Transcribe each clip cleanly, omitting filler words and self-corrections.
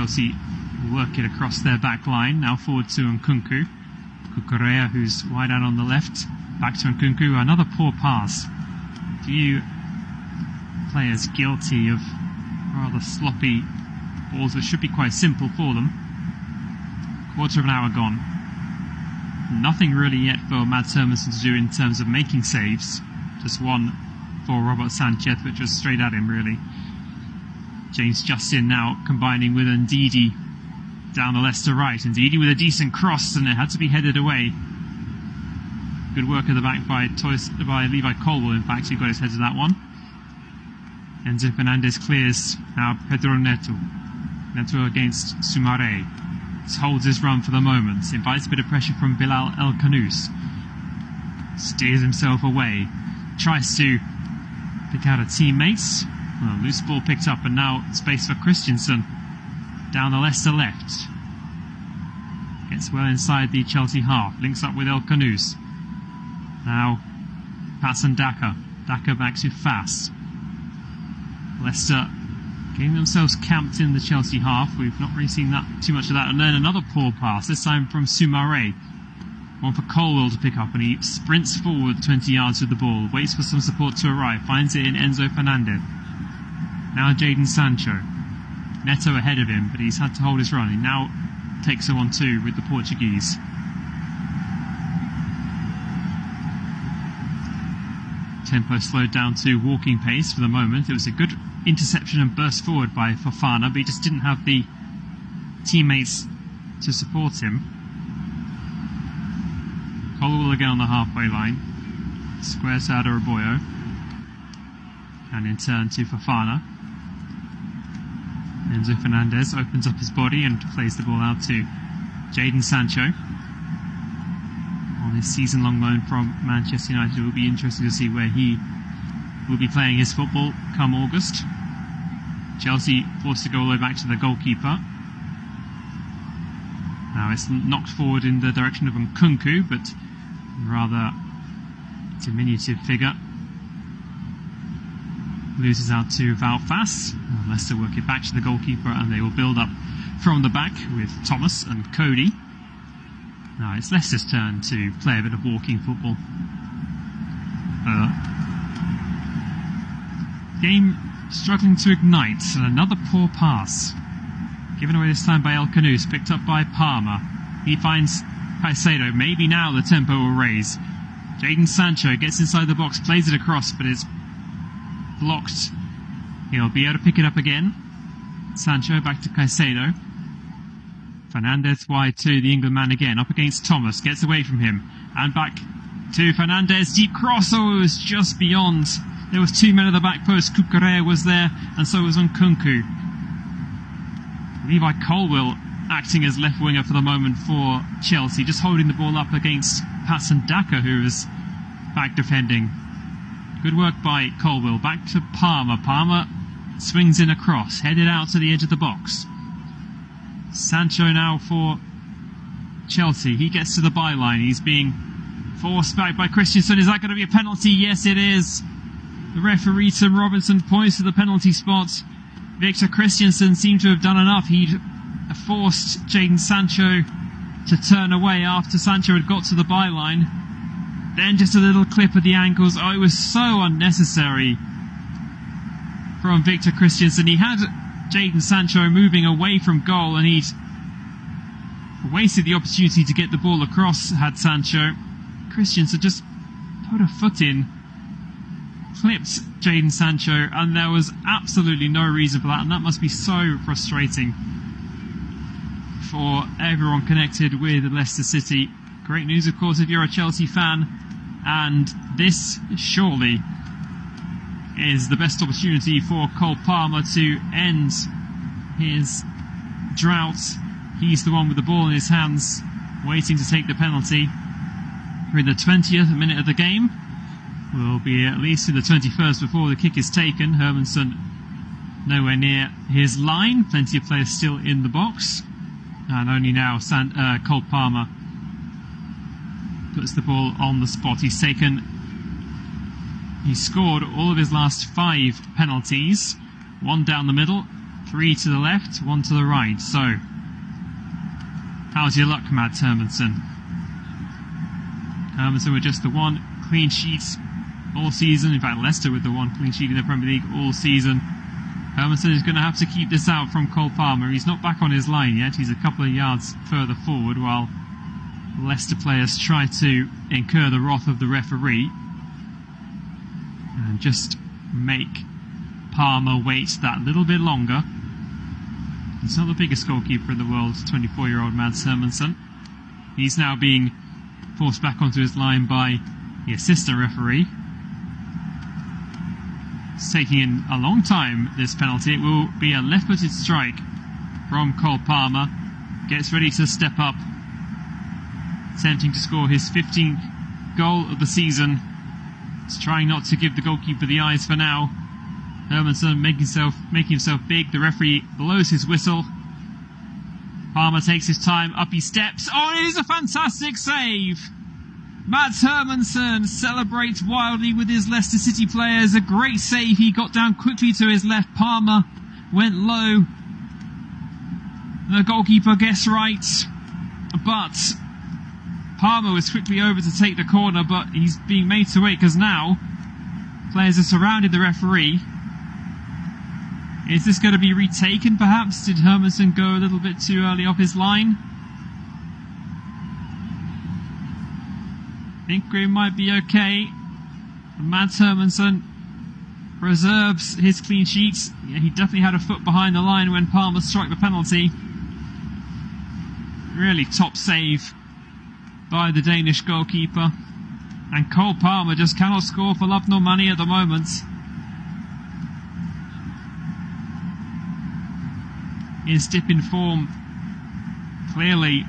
Chelsea work it across their back line. Now forward to Nkunku. Cucurella, who's wide out on the left. Back to Nkunku. Another poor pass. Few players guilty of rather sloppy balls that should be quite simple for them. Quarter of an hour gone. Nothing really yet for Mads Hermansen to do in terms of making saves. Just one for Robert Sanchez, which was straight at him really. James Justin now combining with Ndidi down the Leicester right. Ndidi with a decent cross, and it had to be headed away. Good work at the back by Levi Colwell, in fact, who got his head to that one. Enzo Fernandez clears. Now Pedro Neto. Neto against Soumaré. Holds his run for the moment. Invites a bit of pressure from Bilal El Khanous. Steers himself away. Tries to pick out a teammate. Well, loose ball picked up, and now space for Christensen down the Leicester left. Gets well inside the Chelsea half. Links up with El Khanous. Now Passan Daka. Daka back to Fass. Leicester getting themselves camped in the Chelsea half. We've not really seen too much of that. And then another poor pass, this time from Soumaré. One for Colwell to pick up, and he sprints forward 20 yards with the ball. Waits for some support to arrive. Finds it in Enzo Fernandez. Now Jadon Sancho. Neto ahead of him, but he's had to hold his run. He now takes a 1-2 with the Portuguese. Tempo slowed down to walking pace for the moment. It was a good interception and burst forward by Fofana, but he just didn't have the teammates to support him. Colwell again on the halfway line. Squares to Adarabioyo. And in turn to Fofana. Enzo Fernandez opens up his body and plays the ball out to Jadon Sancho. On his season-long loan from Manchester United, it will be interesting to see where he will be playing his football come August. Chelsea forced to go all the way back to the goalkeeper. Now it's knocked forward in the direction of Nkunku, but rather diminutive figure. Loses out to Valfas. Leicester work it back to the goalkeeper, and they will build up from the back with Thomas and Cody. Now it's Leicester's turn to play a bit of walking football. Game struggling to ignite, and another poor pass. Given away this time by El Khanous, picked up by Palmer. He finds Caicedo. Maybe now the tempo will raise. Jadon Sancho gets inside the box, plays it across, but it's blocked. He'll be able to pick it up again. Sancho back to Caicedo. Fernandez wide to the England man again, up against Thomas, gets away from him, and back to Fernandez. Deep cross, oh, it was just beyond. There was 2 men at the back post. Cucurella was there, and so was Nkunku. Levi Colwell acting as left winger for the moment for Chelsea, just holding the ball up against Passan Daka, who is back defending. Good work by Colwell. Back to Palmer. Palmer swings in across, headed out to the edge of the box. Sancho now for Chelsea. He gets to the byline. He's being forced back by Christensen. Is that going to be a penalty? Yes, it is. The referee, Tim Robinson, points to the penalty spot. Victor Christensen seemed to have done enough. He'd forced Jadon Sancho to turn away after Sancho had got to the byline. Then just a little clip at the ankles. Oh, it was so unnecessary from Victor Christensen. He had Jadon Sancho moving away from goal, and he'd wasted the opportunity to get the ball across had Sancho. Christensen just put a foot in, clipped Jadon Sancho, and there was absolutely no reason for that, and that must be so frustrating for everyone connected with Leicester City. Great news, of course, if you're a Chelsea fan, and this surely is the best opportunity for Cole Palmer to end his drought. He's the one with the ball in his hands, waiting to take the penalty. We're in the 20th minute of the game. We'll be at least in the 21st before the kick is taken. Hermansen nowhere near his line. Plenty of players still in the box. And only now Cole Palmer puts the ball on the spot. He's scored all of his last 5 penalties. 1 down the middle, 3 to the left, 1 to the right. So, how's your luck, Mads Hermansen? Hermansen with just the 1 clean sheet all season. In fact, Leicester with the 1 clean sheet in the Premier League all season. Hermansen is going to have to keep this out from Cole Palmer. He's not back on his line yet. He's a couple of yards further forward while Leicester players try to incur the wrath of the referee and just make Palmer wait that little bit longer. He's not the biggest goalkeeper in the world, 24-year-old Mads Hermansen. He's now being forced back onto his line by the assistant referee. It's taking in a long time, this penalty. It will be a left-footed strike from Cole Palmer. Gets ready to step up, attempting to score his 15th goal of the season. He's trying not to give the goalkeeper the eyes for now. Hermansen making himself big. The referee blows his whistle. Palmer takes his time, up he steps. Oh, it is a fantastic save! Mads Hermansen celebrates wildly with his Leicester City players. A great save. He got down quickly to his left. Palmer went low. The goalkeeper gets right. But Palmer was quickly over to take the corner, but he's being made to wait because now players are surrounding the referee. Is this going to be retaken perhaps? Did Hermansen go a little bit too early off his line? I think we might be okay. Mads Hermansen preserves his clean sheets. Yeah, he definitely had a foot behind the line when Palmer struck the penalty. Really top save by the Danish goalkeeper. And Cole Palmer just cannot score for love nor money at the moment. His dip in form clearly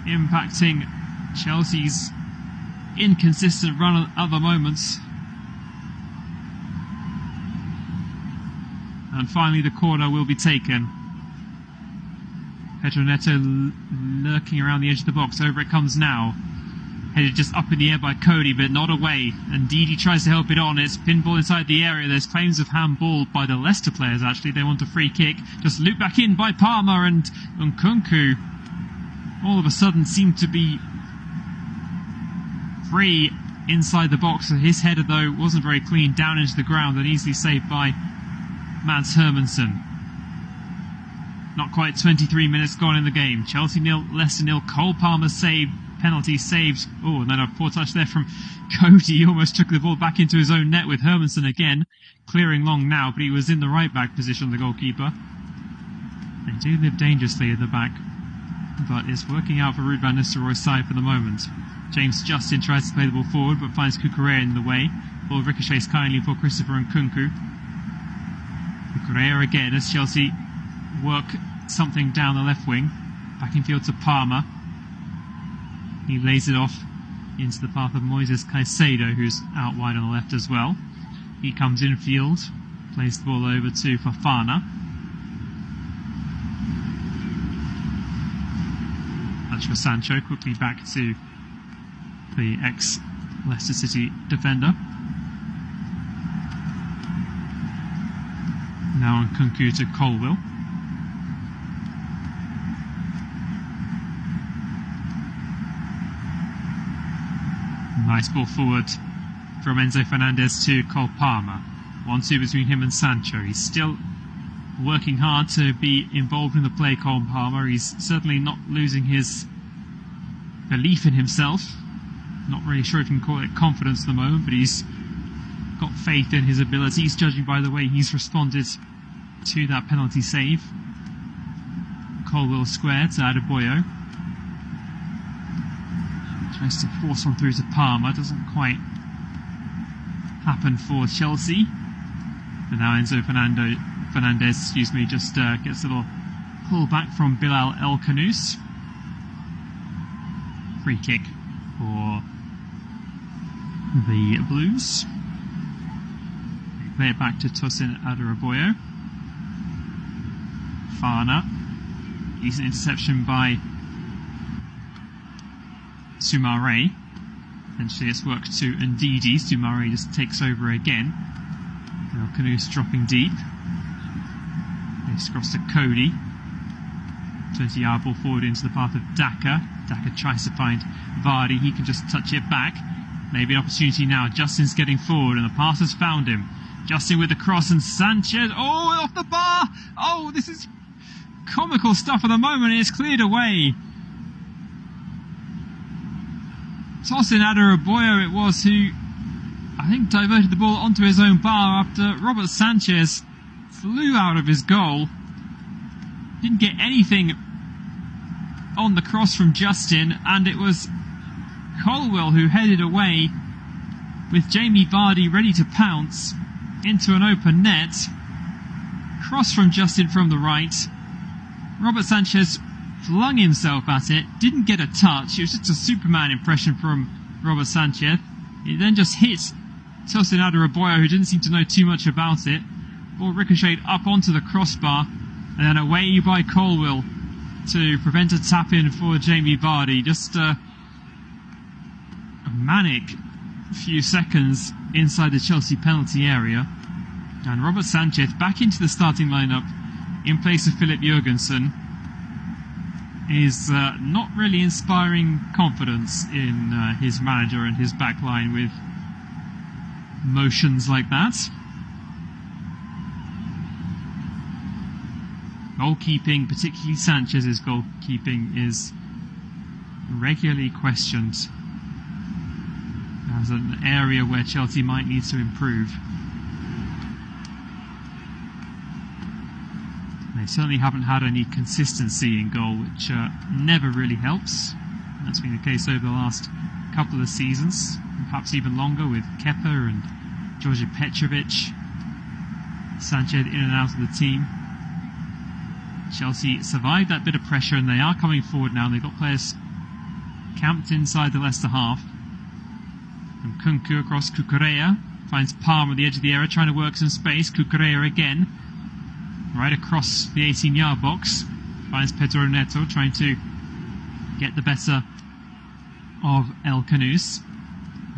impacting Chelsea's inconsistent run at other moments. And finally the corner will be taken. Pedro Neto lurking around the edge of the box. Over it comes now. Headed just up in the air by Cody, but not away. And Didi tries to help it on. It's pinball inside the area. There's claims of handball by the Leicester players, actually. They want a free kick. Just looped back in by Palmer, and Nkunku all of a sudden seemed to be free inside the box. His header, though, wasn't very clean, down into the ground and easily saved by Mads Hermansen. Not quite 23 minutes gone in the game. Chelsea 0, Leicester 0. Cole Palmer saved. Penalty saved. Oh, and then a poor touch there from Cody. He almost took the ball back into his own net with Hermansen again. Clearing long now, but he was in the right back position, the goalkeeper. They do live dangerously at the back, but it's working out for Ruud van Nistelrooy's side for the moment. James Justin tries to play the ball forward, but finds Cucurella in the way. Ball ricochets kindly for Christopher Nkunku. Cucurella again as Chelsea work something down the left wing. Back in field to Palmer. He lays it off into the path of Moises Caicedo, who's out wide on the left as well. He comes in field, plays the ball over to Fofana. That's for Sancho, quickly back to the ex-Leicester City defender. Now on Nkunku to Colwill. Nice ball forward from Enzo Fernandez to Cole Palmer. 1-2 between him and Sancho. He's still working hard to be involved in the play, Cole Palmer. He's certainly not losing his belief in himself. Not really sure if you can call it confidence at the moment, but he's got faith in his abilities, judging by the way he's responded to that penalty save. Colwill square to Adebayo. Tries to force one through to Palmer, doesn't quite happen for Chelsea. But now Enzo Fernandez, just gets a little pull back from Bilal El Khanous. Free kick for the Blues. They play it back to Tosin Adebayo. Fana. Decent interception by Soumaré. Eventually it's worked to Ndidi. Soumaré just takes over again. El Khanous dropping deep. It's across to Cody. 20-yard ball forward into the path of Daka. Daka tries to find Vardy. He can just touch it back. Maybe an opportunity now. Justin's getting forward and the pass has found him. Justin with the cross and Sanchez. Oh, off the bar. Oh, this is comical stuff at the moment. It's cleared away. Tosin Adarabioyo it was who, I think, diverted the ball onto his own bar after Robert Sanchez flew out of his goal. Didn't get anything on the cross from Justin, and it was Colwill who headed away with Jamie Vardy ready to pounce into an open net. Cross from Justin from the right. Robert Sanchez flung himself at it, didn't get a touch. It was just a Superman impression from Robert Sanchez. It then just hit Tosin Adarabioyo, who didn't seem to know too much about it. Ball ricocheted up onto the crossbar, and then away by Colwill to prevent a tap-in for Jamie Vardy. Just a manic few seconds inside the Chelsea penalty area. And Robert Sanchez back into the starting lineup in place of Philip Jurgensen is not really inspiring confidence in his manager and his back line with motions like that. Goalkeeping, particularly Sanchez's goalkeeping, is regularly questioned as an area where Chelsea might need to improve. They certainly haven't had any consistency in goal, which never really helps. That's been the case over the last couple of seasons, perhaps even longer, with Kepa and Georgi Petrovic. Sanchez in and out of the team. Chelsea survived that bit of pressure and they are coming forward now. They've got players camped inside the Leicester half. And Kunku across Cucurella. Finds Palmer at the edge of the area, trying to work some space. Cucurella again. Right across the 18-yard box. Finds Pedro Neto, trying to get the better of El Canus.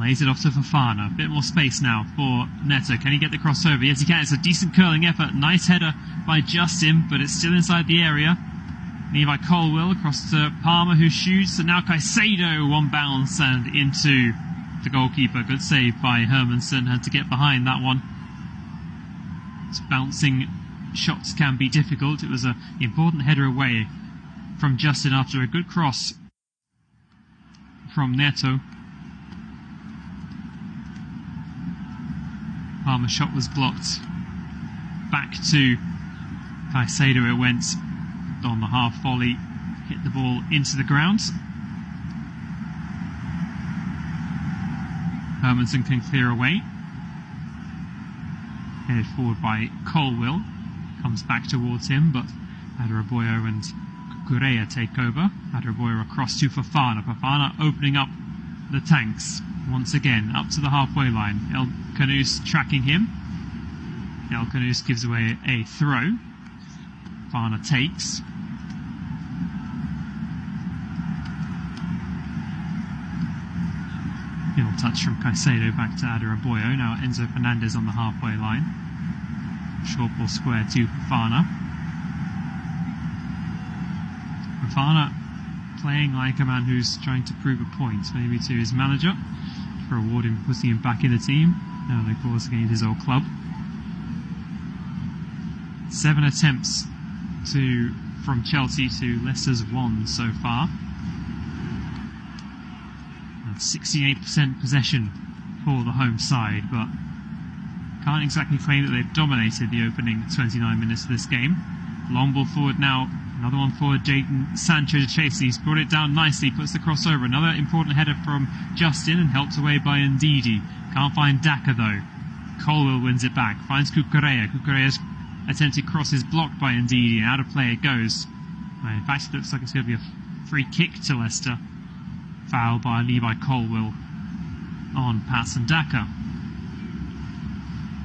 Lays it off to Fofana. A bit more space now for Neto. Can he get the crossover? Yes, he can. It's a decent curling effort. Nice header by Justin, but it's still inside the area. Levi Colwill across to Palmer, who shoots. And now Caicedo, one bounce and into the goalkeeper. Good save by Hermansen. Had to get behind that one. It's bouncing shots can be difficult. It was an important header away from Justin after a good cross from Neto. Palmer's shot was blocked. Back to Caicedo it went on the half volley. Hit the ball into the ground. Hermansen can clear away. Headed forward by Colwill. Comes back towards him, but Adarabioyo and Cucurella take over. Adarabioyo across to Fofana. Fofana opening up the tanks once again, up to the halfway line. El Canus tracking him. El Canus gives away a throw. Fofana takes. Little touch from Caicedo back to Adarabioyo. Now Enzo Fernandez on the halfway line. Short ball square to Fofana. Fofana playing like a man who's trying to prove a point, maybe to his manager, for awarding putting him back in the team. Now of course against his old club. 7 attempts from Chelsea to Leicester's 1 so far. 68% possession for the home side, but can't exactly claim that they've dominated the opening 29 minutes of this game. Long ball forward now. Another one for Jadon Sancho to chase. He's brought it down nicely, puts the crossover. Another important header from Justin and helped away by Ndidi. Can't find Daka though. Colwill wins it back. Finds Cucurella. Cucurella's attempted cross is blocked by Ndidi and out of play it goes. In fact, it looks like it's going to be a free kick to Leicester. Foul by Levi Colwill on Patson Daka.